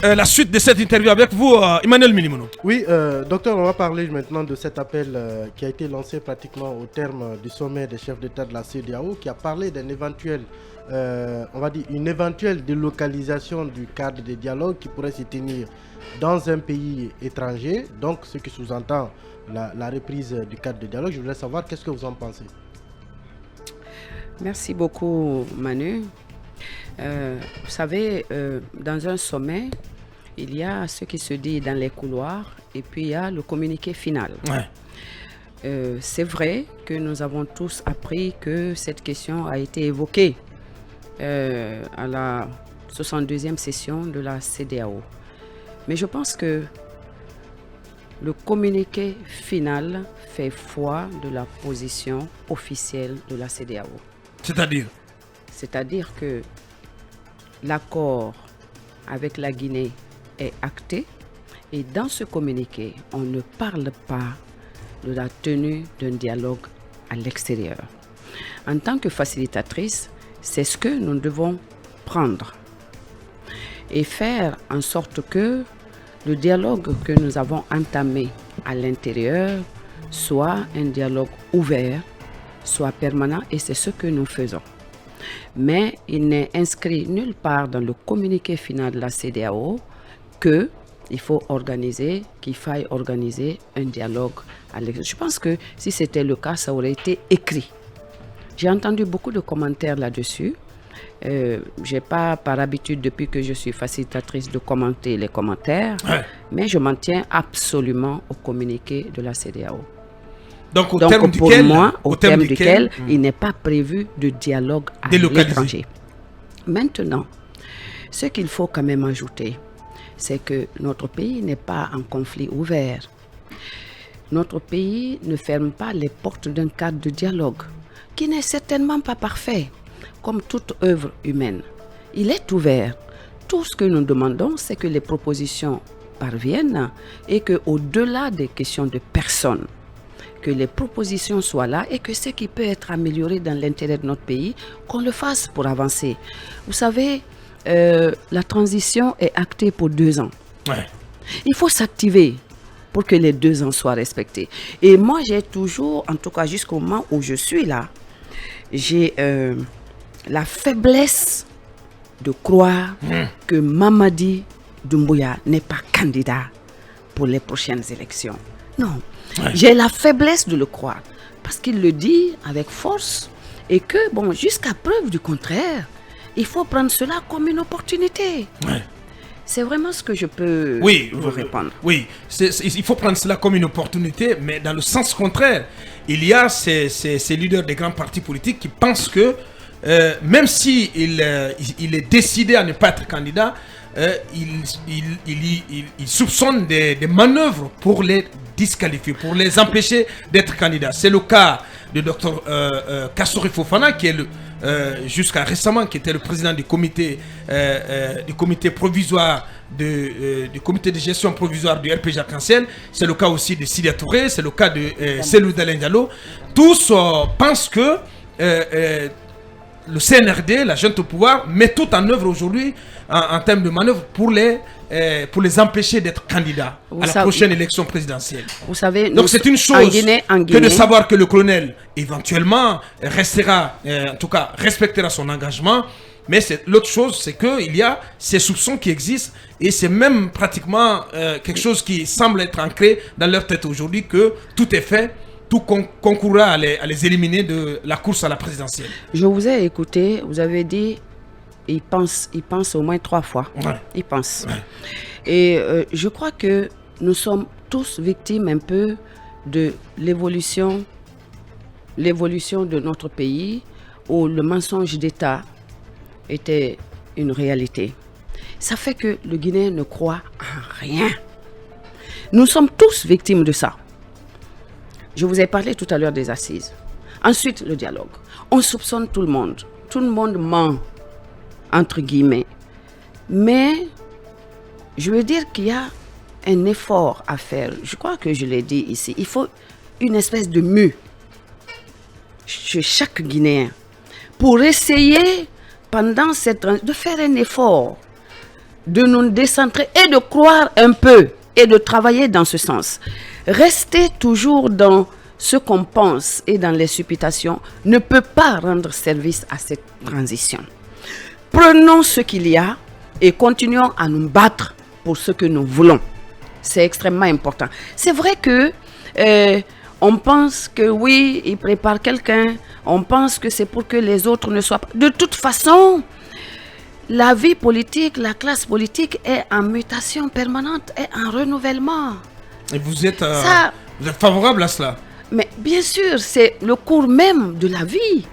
La suite de cette interview avec vous, Emmanuel Minimono. Oui, docteur, on va parler maintenant de cet appel qui a été lancé pratiquement au terme du sommet des chefs d'État de la CEDEAO, qui a parlé d'un éventuel, on va dire, une éventuelle délocalisation du cadre de dialogue qui pourrait se tenir dans un pays étranger, donc ce qui sous-entend la reprise du cadre de dialogue. Je voudrais savoir qu'est-ce que vous en pensez. Merci beaucoup, Manu. Vous savez, dans un sommet, il y a ce qui se dit dans les couloirs et puis il y a le communiqué final. Ouais. C'est vrai que nous avons tous appris que cette question a été évoquée à la 62e session de la CEDEAO. Mais je pense que le communiqué final fait foi de la position officielle de la CEDEAO. C'est-à-dire que l'accord avec la Guinée est acté et dans ce communiqué, on ne parle pas de la tenue d'un dialogue à l'extérieur. En tant que facilitatrice, c'est ce que nous devons prendre et faire en sorte que le dialogue que nous avons entamé à l'intérieur soit un dialogue ouvert, soit permanent, et c'est ce que nous faisons. Mais il n'est inscrit nulle part dans le communiqué final de la CEDEAO qu'il faille organiser un dialogue à l'extérieur. Je pense que si c'était le cas, ça aurait été écrit. J'ai entendu beaucoup de commentaires là-dessus. Je n'ai pas par habitude, depuis que je suis facilitatrice, de commenter les commentaires, mais je m'en tiens absolument au communiqué de la CEDEAO. Donc, au terme duquel il n'est pas prévu de dialogue à l'étranger. Maintenant, ce qu'il faut quand même ajouter, c'est que notre pays n'est pas en conflit ouvert. Notre pays ne ferme pas les portes d'un cadre de dialogue, qui n'est certainement pas parfait, comme toute œuvre humaine. Il est ouvert. Tout ce que nous demandons, c'est que les propositions parviennent et qu'au-delà des questions de personnes, que les propositions soient là et que ce qui peut être amélioré dans l'intérêt de notre pays, qu'on le fasse pour avancer. Vous savez, la transition est actée pour 2 ans. Ouais. Il faut s'activer pour que les 2 ans soient respectés. Et moi, j'ai toujours, en tout cas jusqu'au moment où je suis là, j'ai la faiblesse de croire que Mamadi Doumbouya n'est pas candidat pour les prochaines élections. Non. Ouais. J'ai la faiblesse de le croire parce qu'il le dit avec force et que, jusqu'à preuve du contraire, il faut prendre cela comme une opportunité. Ouais. C'est vraiment ce que je peux vous répondre. Oui, il faut prendre cela comme une opportunité, mais dans le sens contraire, il y a ces leaders des grands partis politiques qui pensent que même si il est décidé à ne pas être candidat, il soupçonne des manœuvres pour les disqualifier, pour les empêcher d'être candidats. C'est le cas de Dr Kassory Fofana, qui est jusqu'à récemment, qui était le président du comité provisoire du comité de gestion provisoire du RPG Arc-en-Ciel. C'est le cas aussi de Sidia Touré, c'est le cas de Cellou Dalein Diallo. Tous pensent que le CNRD, la junte au pouvoir, met tout en œuvre aujourd'hui en termes de manœuvre pour les empêcher d'être candidats à la prochaine élection présidentielle. Vous savez, donc c'est une chose que de savoir que le colonel éventuellement restera, en tout cas respectera son engagement, mais l'autre chose, c'est qu'il y a ces soupçons qui existent et c'est même pratiquement quelque chose qui semble être ancré dans leur tête aujourd'hui, que tout est fait. Tout concourra à les éliminer de la course à la présidentielle. Je vous ai écouté, vous avez dit, il pense au moins 3 fois. Ouais. Il pense. Ouais. Et je crois que nous sommes tous victimes un peu de l'évolution de notre pays, où le mensonge d'État était une réalité. Ça fait que le Guinéen ne croit en rien. Nous sommes tous victimes de ça. Je vous ai parlé tout à l'heure des assises. Ensuite, le dialogue. On soupçonne tout le monde. Tout le monde ment, entre guillemets. Mais je veux dire qu'il y a un effort à faire. Je crois que je l'ai dit ici. Il faut une espèce de mue chez chaque Guinéen, pour essayer, pendant de faire un effort de nous décentrer et de croire un peu et de travailler dans ce sens. Rester toujours dans ce qu'on pense et dans les supputations ne peut pas rendre service à cette transition. Prenons ce qu'il y a et continuons à nous battre pour ce que nous voulons. C'est extrêmement important. C'est vrai que on pense que oui, il prépare quelqu'un, on pense que c'est pour que les autres ne soient pas... De toute façon, la vie politique, la classe politique est en mutation permanente, est en renouvellement. Et vous êtes favorable à cela? Mais bien sûr, c'est le cours même de la vie.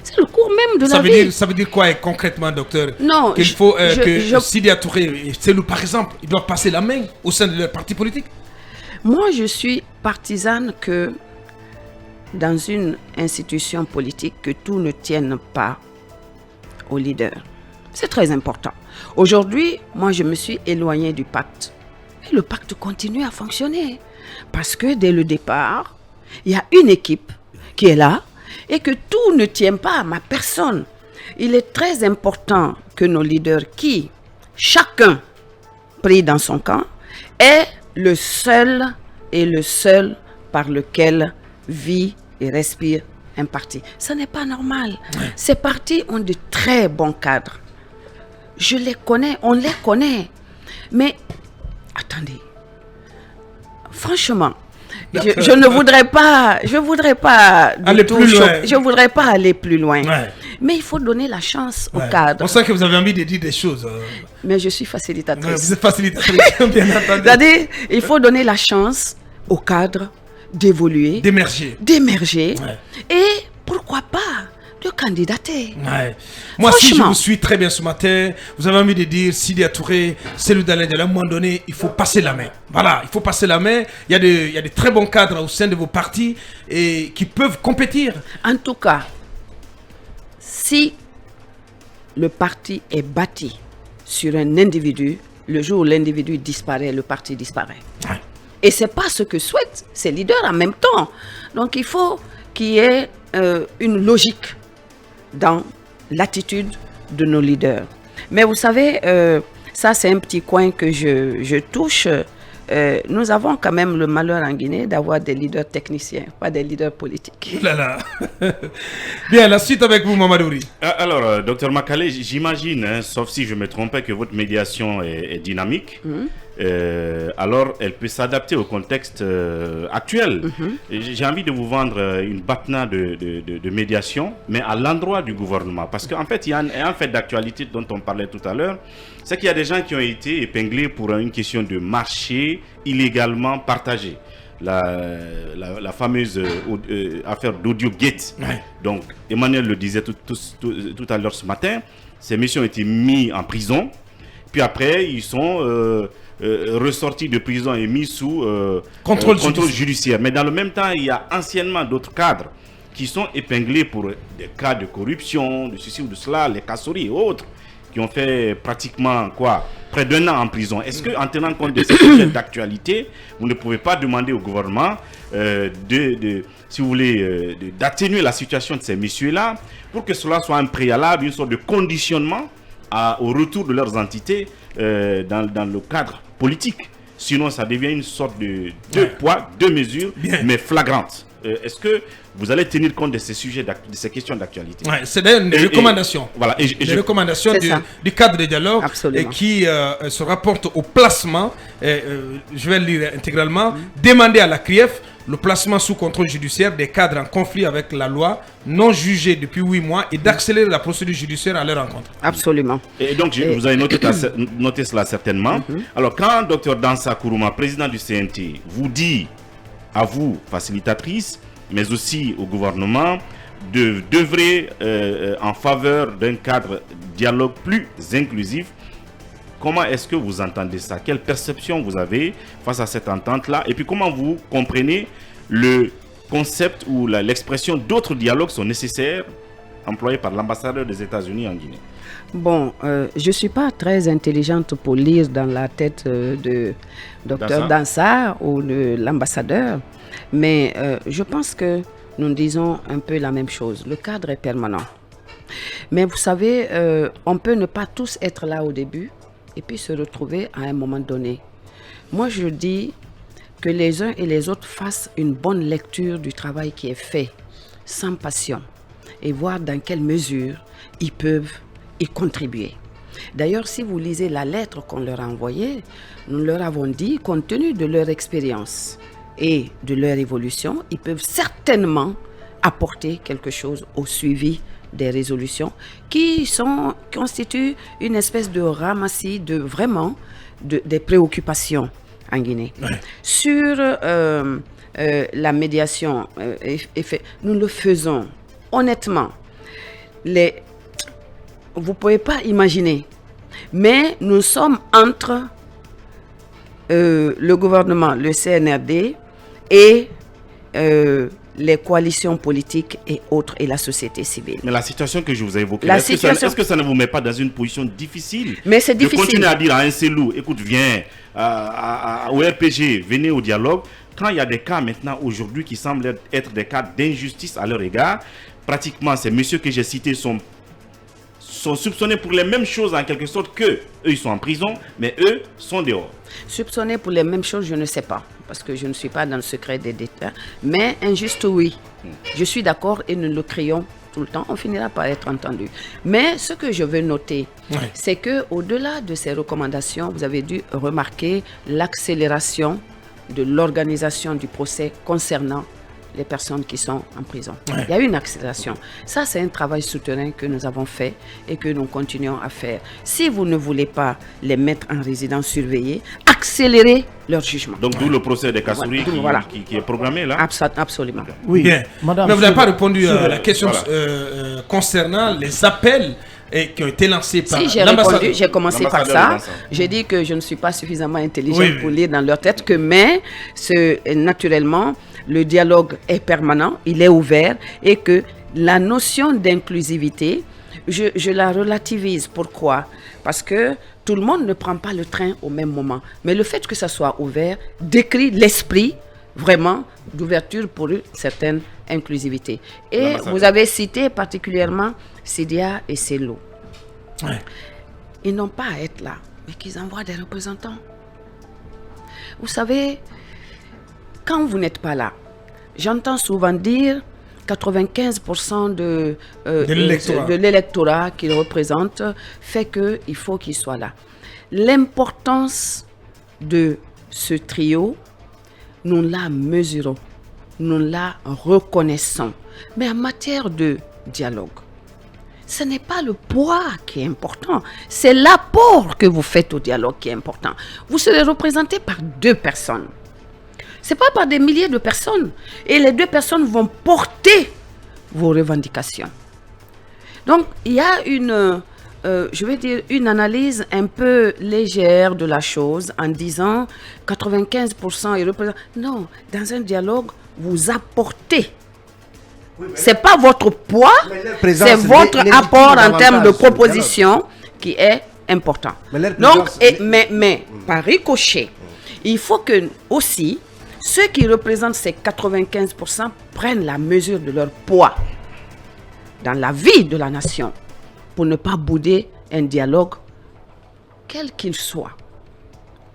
C'est le cours même de la vie. Ça veut dire quoi concrètement, docteur? Non, qu'il faut que Sidya Touré et Cellou, par exemple, ils doivent passer la main au sein de leur parti politique? Moi, je suis partisane que dans une institution politique, que tout ne tienne pas au leader. C'est très important. Aujourd'hui, moi, je me suis éloignée du pacte. Et le pacte continue à fonctionner. Parce que dès le départ, il y a une équipe qui est là et que tout ne tient pas à ma personne. Il est très important que nos leaders, qui, chacun pris dans son camp, aient le seul par lequel vit et respire un parti. Ce n'est pas normal. Ces partis ont de très bons cadres. Je les connais, on les connaît. Mais, attendez, franchement, je ne voudrais pas, aller plus loin. Je voudrais pas aller plus loin. Ouais. Mais il faut donner la chance au cadre. On sent que vous avez envie de dire des choses. Mais je suis facilitatrice. Ouais, vous êtes facilitatrice, bien entendu. C'est-à-dire, il faut donner la chance au cadre d'évoluer, d'émerger. Ouais. Et pourquoi pas de candidater. Ouais. Moi, si je vous suis très bien ce matin, vous avez envie de dire Sidya Touré, Cellou Dalein Diallo, à un moment donné, il faut passer la main. Voilà, il faut passer la main. Il y a de très bons cadres au sein de vos partis et qui peuvent compétir. En tout cas, si le parti est bâti sur un individu, le jour où l'individu disparaît, le parti disparaît. Ouais. Et ce n'est pas ce que souhaitent ces leaders en même temps. Donc, il faut qu'il y ait une logique dans l'attitude de nos leaders. Mais vous savez, ça c'est un petit coin que je touche. Nous avons quand même le malheur en Guinée d'avoir des leaders techniciens, pas des leaders politiques. Là. Bien, la suite avec vous, Mamadouri. Alors, docteur Makale, j'imagine, sauf si je me trompais, que votre médiation est dynamique. Alors, elle peut s'adapter au contexte actuel. J'ai envie de vous vendre une batna de médiation, mais à l'endroit du gouvernement. Parce qu'en fait, il y a un fait d'actualité dont on parlait tout à l'heure. C'est qu'il y a des gens qui ont été épinglés pour une question de marché illégalement partagé. La fameuse affaire d'AudioGate. Ouais. Donc, Emmanuel le disait tout à l'heure ce matin. Ces messieurs ont été mis en prison. Puis après, ils sont ressortis de prison et mis sous contrôle judiciaire. Mais dans le même temps, il y a anciennement d'autres cadres qui sont épinglés pour des cas de corruption, de ceci ou de cela, les Kassori et autres, qui ont fait pratiquement près d'1 an en prison. Est-ce qu'en tenant compte de ces sujets d'actualité, vous ne pouvez pas demander au gouvernement si vous voulez, d'atténuer la situation de ces messieurs-là pour que cela soit un préalable, une sorte de conditionnement au retour de leurs entités dans le cadre politique? Sinon, ça devient une sorte de deux poids, deux mesures, mais flagrantes. Est-ce que vous allez tenir compte de ces sujets, de ces questions d'actualité? C'est d'ailleurs une recommandation. Voilà, des recommandations du cadre de dialogue et qui se rapporte au placement, je vais le lire intégralement, demander à la CRIEF le placement sous contrôle judiciaire des cadres en conflit avec la loi, non jugés depuis 8 mois et d'accélérer la procédure judiciaire à leur encontre. Absolument. Et donc, vous avez noté cela certainement. Alors, quand Dr Dansa Kourouma, président du CNT, vous dit à vous, facilitatrice, mais aussi au gouvernement, d'œuvrer en faveur d'un cadre dialogue plus inclusif, comment est-ce que vous entendez ça? Quelle perception vous avez face à cette entente-là? Et puis comment vous comprenez le concept ou l'expression d'autres dialogues sont nécessaires employés par l'ambassadeur des États-Unis en Guinée? Bon, je ne suis pas très intelligente pour lire dans la tête de Dr Dansa ou de l'ambassadeur, mais je pense que nous disons un peu la même chose. Le cadre est permanent. Mais vous savez, on peut ne pas tous être là au début, et puis se retrouver à un moment donné. Moi, je dis que les uns et les autres fassent une bonne lecture du travail qui est fait, sans passion, et voir dans quelle mesure ils peuvent y contribuer. D'ailleurs, si vous lisez la lettre qu'on leur a envoyée, nous leur avons dit, compte tenu de leur expérience et de leur évolution, ils peuvent certainement apporter quelque chose au suivi des résolutions qui constituent une espèce de ramassis des préoccupations en Guinée. Ouais. Sur la médiation, nous le faisons honnêtement. Vous ne pouvez pas imaginer, mais nous sommes entre le gouvernement, le CNRD et les coalitions politiques et autres et la société civile. Mais la situation que je vous ai évoquée, est-ce que ça ne vous met pas dans une position difficile? Mais c'est difficile. De continuer à dire à un Cellou, écoute, viens au RPG, venez au dialogue. Quand il y a des cas maintenant aujourd'hui qui semblent être des cas d'injustice à leur égard, pratiquement ces messieurs que j'ai cités sont soupçonnés pour les mêmes choses en quelque sorte que eux, ils sont en prison, mais eux sont dehors. Soupçonnés pour les mêmes choses, je ne sais pas, parce que je ne suis pas dans le secret des détails, mais injuste, oui. Je suis d'accord et nous le crions tout le temps, on finira par être entendu. Mais ce que je veux noter, c'est qu'au-delà de ces recommandations, vous avez dû remarquer l'accélération de l'organisation du procès concernant les personnes qui sont en prison. Il y a eu une accélération. Ça, c'est un travail souterrain que nous avons fait et que nous continuons à faire. Si vous ne voulez pas les mettre en résidence surveillée, accélérez leur jugement. Donc, d'où le procès des Kassouri qui est programmé là? Absolument. Okay. Oui, bien. Madame, mais vous n'avez pas répondu à la question concernant les appels qui ont été lancés par l'ambassade. J'ai commencé par ça. J'ai dit que je ne suis pas suffisamment intelligente pour lire dans leur tête mais naturellement, le dialogue est permanent, il est ouvert et que la notion d'inclusivité, je la relativise. Pourquoi? Parce que tout le monde ne prend pas le train au même moment. Mais le fait que ça soit ouvert décrit l'esprit vraiment d'ouverture pour une certaine inclusivité. Et vous avez cité particulièrement Sidia et Cellou. Ils n'ont pas à être là, mais qu'ils envoient des représentants. Vous savez, quand vous n'êtes pas là, j'entends souvent dire 95% de l'électorat qu'ils représentent fait qu'il faut qu'ils soient là. L'importance de ce trio, nous la mesurons, nous la reconnaissons. Mais en matière de dialogue, ce n'est pas le poids qui est important, c'est l'apport que vous faites au dialogue qui est important. Vous serez représenté par 2 personnes. Ce n'est pas par des milliers de personnes. Et les 2 personnes vont porter vos revendications. Donc, il y a une analyse un peu légère de la chose en disant 95% ils représentent. Non, dans un dialogue, vous apportez. Ce n'est pas votre poids, c'est votre apport en termes de proposition qui est important. Donc, mais par ricochet, il faut que aussi ceux qui représentent ces 95% prennent la mesure de leur poids dans la vie de la nation pour ne pas bouder un dialogue, quel qu'il soit.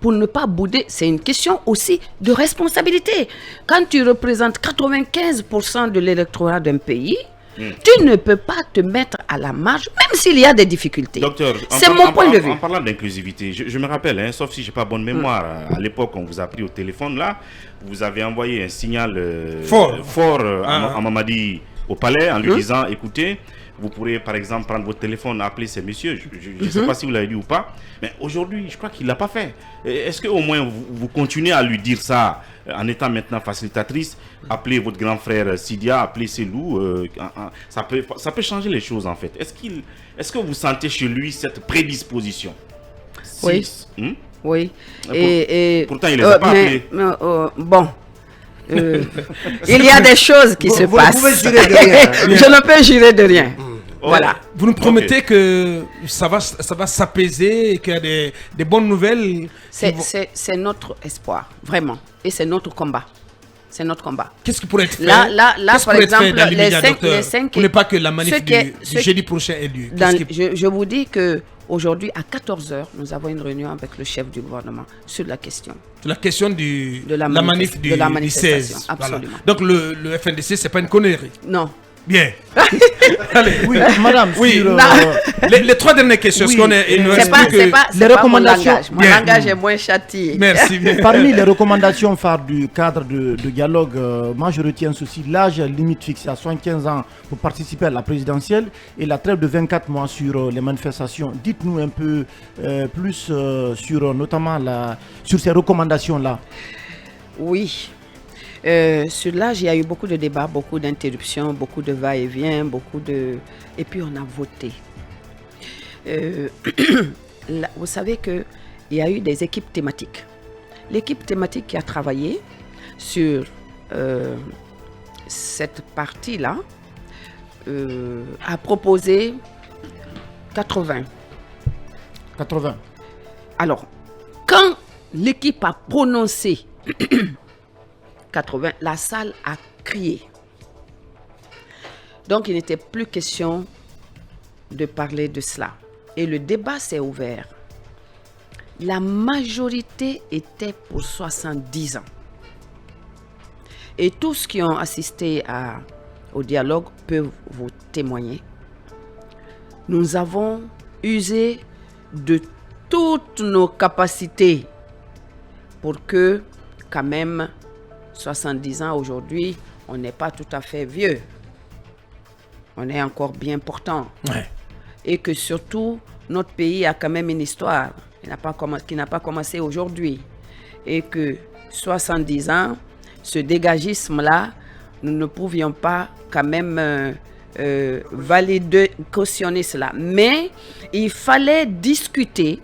Pour ne pas bouder, c'est une question aussi de responsabilité. Quand tu représentes 95% de l'électorat d'un pays, tu ne peux pas te mettre à la marge, même s'il y a des difficultés. Docteur, c'est mon point de vue. En parlant d'inclusivité, je me rappelle, sauf si je n'ai pas bonne mémoire, à l'époque, on vous a pris au téléphone là, vous avez envoyé un signal fort à Mamadi au palais en lui disant, écoutez, vous pourrez par exemple prendre votre téléphone, appeler ces messieurs. Je ne sais pas si vous l'avez dit ou pas, mais aujourd'hui, je crois qu'il ne l'a pas fait. Est-ce qu'au moins vous continuez à lui dire ça en étant maintenant facilitatrice? Appelez votre grand frère Sidia, appelez Cellou, ça peut changer les choses en fait. Est-ce que vous sentez chez lui cette prédisposition? Oui. Oui. Pourtant, il ne les a pas appelés. Bon. Il y a des choses qui se passent. Je ne peux jurer de rien. Voilà. Vous nous promettez que ça va s'apaiser et qu'il y a des bonnes nouvelles? C'est notre espoir, vraiment. Et c'est notre combat. C'est notre combat. Qu'est-ce qui pourrait être fait? Là par exemple, les 5 pour ne pas que la manif du jeudi prochain ait lieu. Je vous dis que Aujourd'hui, à 14h, nous avons une réunion avec le chef du gouvernement sur la question. Sur la question de la manif du 16. Absolument. Voilà. Donc le FNDC, c'est pas une connerie. Non. Bien. Allez. Oui, madame, oui. Les 3 dernières questions. Oui. C'est pas les recommandations. Mon langage est moins châtié. Merci. Parmi les recommandations phares du cadre de dialogue, moi je retiens ceci: l'âge limite fixé à 75 ans pour participer à la présidentielle et la trêve de 24 mois sur les manifestations. Dites-nous un peu plus sur notamment sur ces recommandations-là. Oui. Sur l'âge, il y a eu beaucoup de débats, beaucoup d'interruptions, beaucoup de va-et-vient, et puis on a voté. Là, vous savez qu'il y a eu des équipes thématiques. L'équipe thématique qui a travaillé sur cette partie-là a proposé 80. 80. Alors, quand l'équipe a prononcé 80, la salle a crié. Donc, il n'était plus question de parler de cela. Et le débat s'est ouvert. La majorité était pour 70 ans. Et tous qui ont assisté au dialogue peuvent vous témoigner. Nous avons usé de toutes nos capacités pour que, quand même, 70 ans aujourd'hui, on n'est pas tout à fait vieux. On est encore bien portant. Ouais. Et que surtout, notre pays a quand même une histoire qui n'a pas commencé aujourd'hui. Et que 70 ans, ce dégagisme-là, nous ne pouvions pas quand même valider, cautionner cela. Mais il fallait discuter,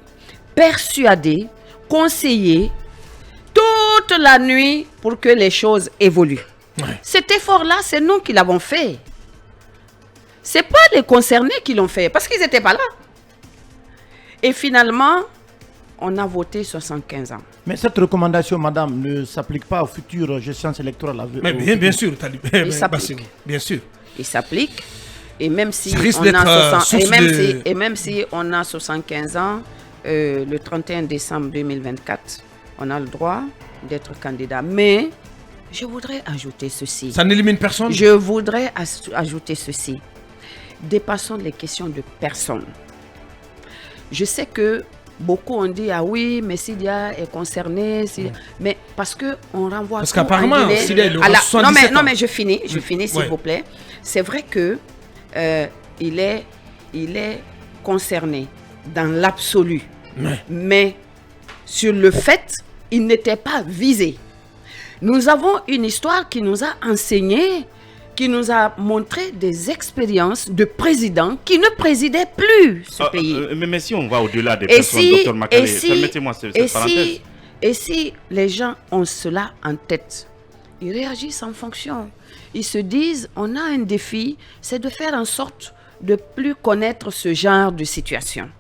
persuader, conseiller toute la nuit pour que les choses évoluent. Ouais. Cet effort-là, c'est nous qui l'avons fait. Ce n'est pas les concernés qui l'ont fait, parce qu'ils n'étaient pas là. Et finalement, on a voté 75 ans. Mais cette recommandation, madame, ne s'applique pas aux futures gestions électorales. Mais bien sûr, il s'applique. Bien sûr. Il s'applique. Et même si on a 75 ans, le 31 décembre 2024, on a le droit d'être candidat. Mais je voudrais ajouter ceci. Ça n'élimine personne? Je voudrais ajouter ceci. Dépassons les questions de personne. Je sais que beaucoup ont dit, ah oui, mais Sidia est concerné. Mais parce qu'on renvoie... Parce qu'apparemment, Sidia est non, mais je finis, s'il vous plaît. C'est vrai que il est concerné dans l'absolu. Mais sur le fait, il n'était pas visé. Nous avons une histoire qui nous a enseigné, qui nous a montré des expériences de présidents qui ne présidaient plus ce pays. Mais si on va au-delà des personnes, Dr Makale, permettez-moi cette parenthèse. Et si les gens ont cela en tête, ils réagissent en fonction. Ils se disent, on a un défi, c'est de faire en sorte de plus connaître ce genre de situation.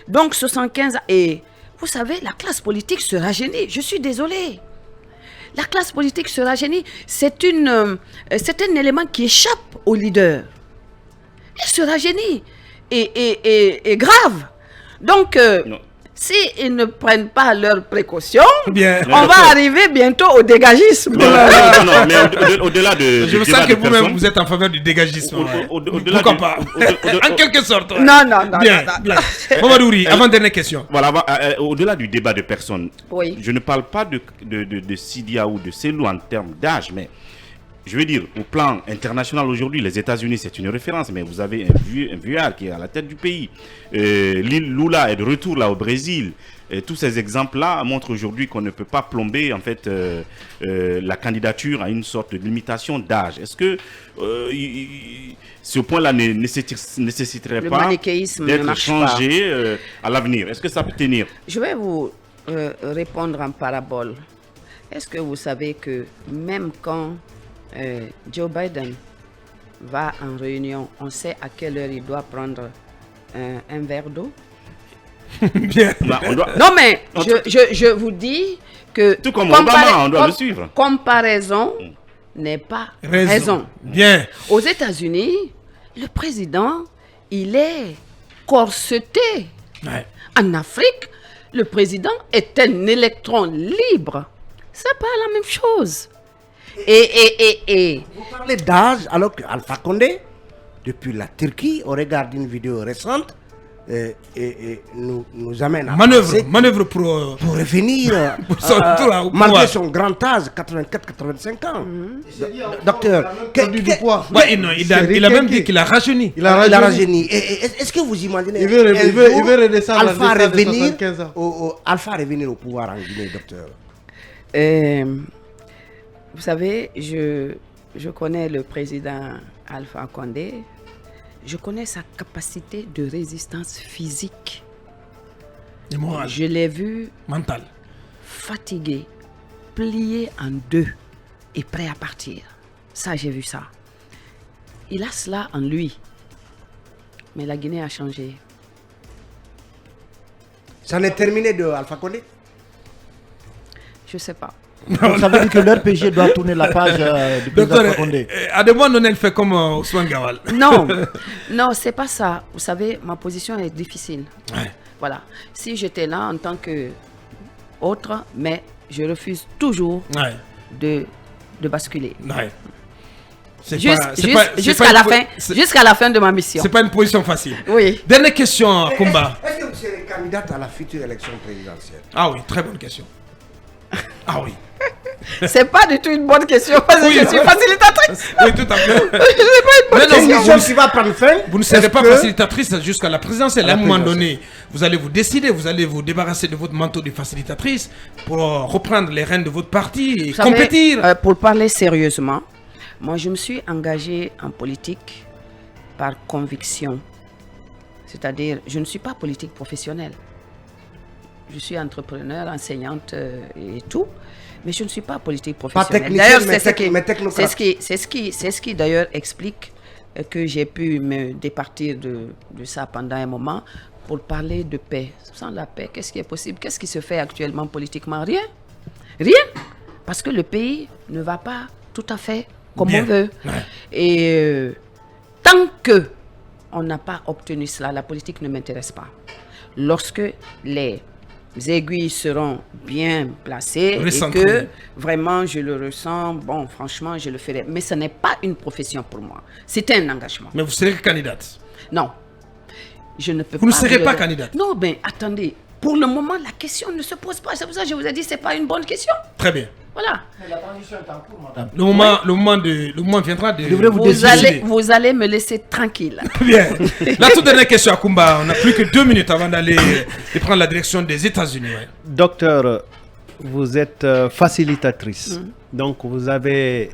Donc 75 ans, et vous savez, la classe politique se rajeunit. Je suis désolée. La classe politique se rajeunit. C'est un élément qui échappe aux leaders. Elle se rajeunit. Et grave. Donc, s'ils ne prennent pas leurs précautions, on va arriver bientôt au dégagisme. Non, mais au-delà de... Je sens que vous-même, vous êtes en faveur du dégagisme. Pourquoi pas? En quelque sorte. Non. Bien. Mamadou, avant-dernière question. Voilà, au-delà du débat de personnes, oui. Je ne parle pas de Sidia ou de Cellou en termes d'âge, mais je veux dire, au plan international aujourd'hui, les États-Unis, c'est une référence, mais vous avez un vieux qui est à la tête du pays. Lula est de retour là au Brésil. Et tous ces exemples-là montrent aujourd'hui qu'on ne peut pas plomber en fait la candidature à une sorte de limitation d'âge. Est-ce que ce point-là ne nécessiterait pas d'être changé à l'avenir? Est-ce que ça peut tenir? Je vais vous répondre en parabole. Est-ce que vous savez que même quand Joe Biden va en réunion, on sait à quelle heure il doit prendre un verre d'eau? Bien. Non, mais je vous dis que... Tout comme Obama, on doit le suivre. Comparaison n'est pas raison. Bien. Aux États-Unis, le président, il est corseté Ouais. En Afrique, le président est un électron libre. C'est pas la même chose. Et Vous parlez d'âge alors qu'Alpha Condé, depuis la Turquie, on regarde une vidéo récente et nous amène à manœuvre pour revenir pour son retour au pouvoir. malgré son grand âge, 84-85 ans. Docteur, Ouais, il a même dit qu'il a rajeuni. il a rajeuni. Est-ce que vous imaginez Il veut redescendre Alpha à des stades de revenir 75 ans. Alpha revenir au pouvoir en Guinée, docteur? vous savez, je connais le président Alpha Condé. Je connais sa capacité de résistance physique. Et moral, Je l'ai vu mental. fatigué, plié en deux et prêt à partir. Ça, j'ai vu ça. Il a cela en lui. Mais la Guinée a changé. Ça n'est terminé de Alpha Condé? Je ne sais pas. Donc ça veut dire que l'RPG doit tourner la page du président Docteur, Condé. à des moments, elle fait comme Ousmane Gawal. Non, non, c'est pas ça. Vous savez, ma position est difficile. Ouais. Voilà. Si j'étais là en tant que autre, mais je refuse toujours Ouais. de basculer. Ouais. C'est Jusqu'à la fin de ma mission. C'est pas une position facile. Oui. Dernière question, Kumba. Est-ce que vous serez candidate à la future élection présidentielle? Ah oui, très bonne question. Ah oui. C'est pas du tout une bonne question parce que Oui, je suis facilitatrice. Oui, tout à fait. C'est pas une bonne Mais non, C'est une question. mission qui va prendre fin. Vous ne serez Est-ce pas que- facilitatrice jusqu'à la présidentielle. À un moment présidentielle. donné, vous allez vous décider, vous allez vous débarrasser de votre manteau de facilitatrice pour reprendre les rênes de votre parti et Vous savez, compétir. pour parler sérieusement, moi je me suis engagée en politique par conviction. C'est-à-dire, je ne suis pas politique professionnelle. Je suis entrepreneur, enseignante et tout, mais je ne suis pas politique professionnelle. technicienne, D'ailleurs, mais c'est mais technocrate. c'est ce qui d'ailleurs explique que j'ai pu me départir de ça pendant un moment pour parler de paix. Sans la paix, qu'est-ce qui est possible? Qu'est-ce qui se fait actuellement politiquement? Rien. Rien. Parce que le pays ne va pas tout à fait comme Bien. on veut. Ouais. Et tant que on n'a pas obtenu cela, la politique ne m'intéresse pas. Lorsque les aiguilles seront bien placées Recentrées. et que vraiment je le ressens, bon, franchement, je le ferai. Mais ce n'est pas une profession pour moi. C'est un engagement. Mais vous serez candidate. Non. Je ne peux Vous ne pas serez vous pas le- candidate. Non, mais attendez. Pour le moment, la question ne se pose pas. C'est pour ça que je vous ai dit que ce n'est pas une bonne question. Très bien. Voilà. La transition est en cours, madame. Le moment viendra de. devrez vous Vous allez me laisser tranquille. Bien. La toute dernière question à Kumba. On n'a plus que 2 minutes avant d'aller de prendre la direction des États-Unis. Ouais. Docteur, vous êtes facilitatrice. Donc vous avez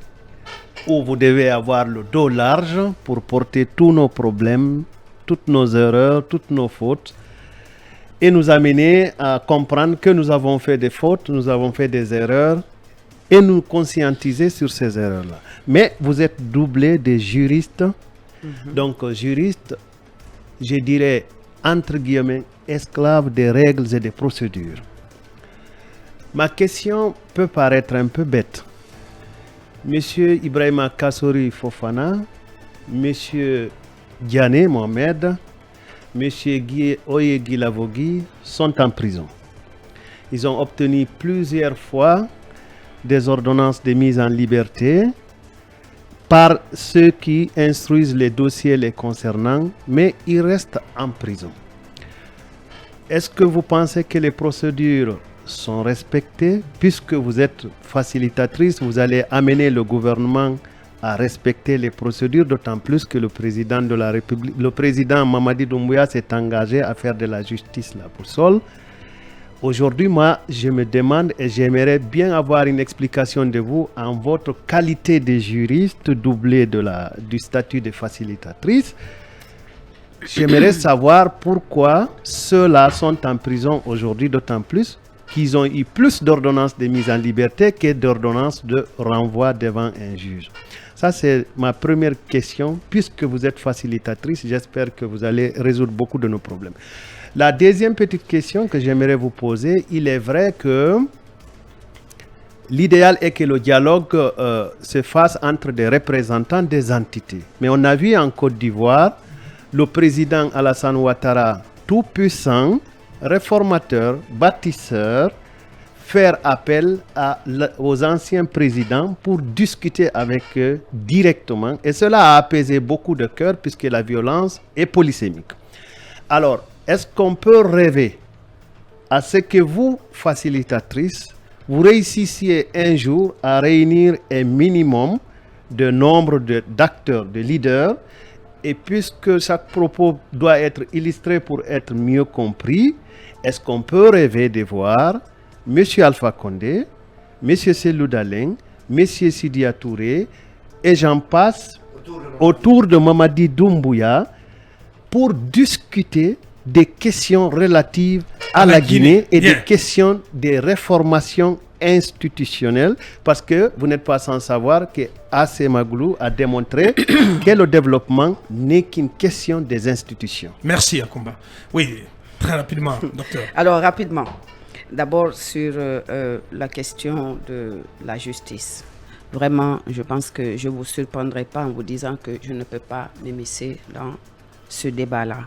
ou vous devez avoir le dos large pour porter tous nos problèmes, toutes nos erreurs, toutes nos fautes et nous amener à comprendre que nous avons fait des fautes, nous avons fait des erreurs et nous conscientiser sur ces erreurs-là. Mais vous êtes doublé des juristes. Donc juristes, je dirais entre guillemets, esclaves des règles et des procédures. Ma question peut paraître un peu bête. Monsieur Ibrahima Kassori Fofana, Monsieur Diané Mohamed, Monsieur Guy Oyegui Lavogui sont en prison. Ils ont obtenu plusieurs fois des ordonnances de mise en liberté par ceux qui instruisent les dossiers les concernant, mais ils restent en prison. Est-ce que vous pensez que les procédures sont respectées? Puisque vous êtes facilitatrice, vous allez amener le gouvernement à respecter les procédures, d'autant plus que le président de la République, le président Mamadi Doumbouya s'est engagé à faire de la justice la boussole. Aujourd'hui, moi, je me demande et j'aimerais bien avoir une explication de vous en votre qualité de juriste doublé du statut de facilitatrice. J'aimerais savoir pourquoi ceux-là sont en prison aujourd'hui, d'autant plus qu'ils ont eu plus d'ordonnances de mise en liberté que d'ordonnances de renvoi devant un juge. Ça, c'est ma première question. Puisque vous êtes facilitatrice, j'espère que vous allez résoudre beaucoup de nos problèmes. La deuxième petite question que j'aimerais vous poser, il est vrai que l'idéal est que le dialogue se fasse entre des représentants des entités. Mais on a vu en Côte d'Ivoire, le président Alassane Ouattara tout-puissant, réformateur, bâtisseur, faire appel aux anciens présidents pour discuter avec eux directement. Et cela a apaisé beaucoup de cœurs puisque la violence est polysémique. Alors, est-ce qu'on peut rêver à ce que vous, facilitatrices, vous réussissiez un jour à réunir un minimum de nombre d'acteurs, de leaders, et puisque chaque propos doit être illustré pour être mieux compris, est-ce qu'on peut rêver de voir M. Alpha Condé, M. Cellou Dalein, M. Sidya Touré, et j'en passe, autour de Mamadi Doumbouya, pour discuter des questions relatives à la Guinée et des questions de réformation institutionnelle, parce que vous n'êtes pas sans savoir que A.C. Maglou a démontré que le développement n'est qu'une question des institutions. Merci, Akumba. Oui, très rapidement, docteur. Alors, rapidement. D'abord, sur la question de la justice. Vraiment, je pense que je ne vous surprendrai pas en vous disant que je ne peux pas m'immiscer dans ce débat-là.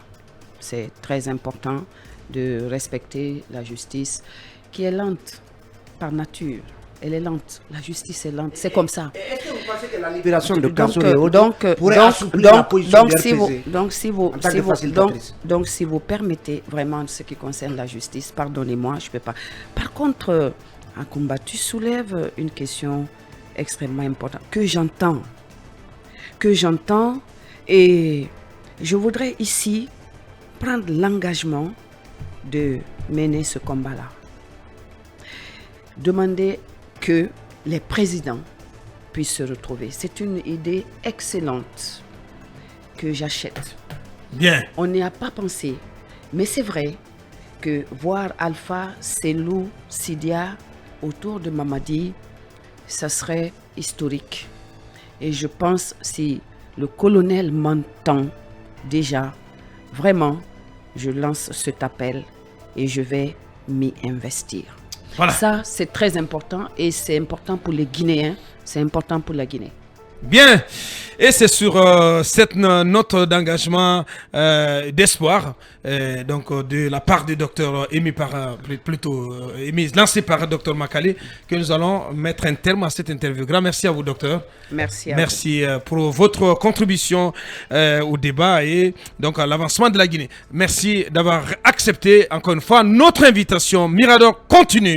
C'est très important de respecter la justice qui est lente par nature. Elle est lente. La justice est lente. C'est comme ça. Est-ce que vous pensez que la libération de Kassory pourrait assouplir la position du RPC donc, si vous permettez vraiment ce qui concerne la justice, pardonnez-moi, je ne peux pas. Par contre, Akumba, tu soulèves une question extrêmement importante que j'entends. Et je voudrais ici prendre l'engagement de mener ce combat-là. Demander que les présidents puissent se retrouver. C'est une idée excellente que j'achète. Bien. On n'y a pas pensé, mais c'est vrai que voir Alpha, Cellou, Sidya autour de Mamadi, ça serait historique. Et je pense, si le colonel m'entend déjà, vraiment, je lance cet appel et je vais m'y investir. Voilà. Ça, c'est très important et c'est important pour les Guinéens, c'est important pour la Guinée. Bien, et c'est sur cette note d'engagement, d'espoir, donc de la part du docteur lancé par docteur Makale, que nous allons mettre un terme à cette interview. Grand merci à vous, docteur. Merci à Merci pour votre contribution au débat et donc à l'avancement de la Guinée. Merci d'avoir accepté encore une fois notre invitation. Mirador continue.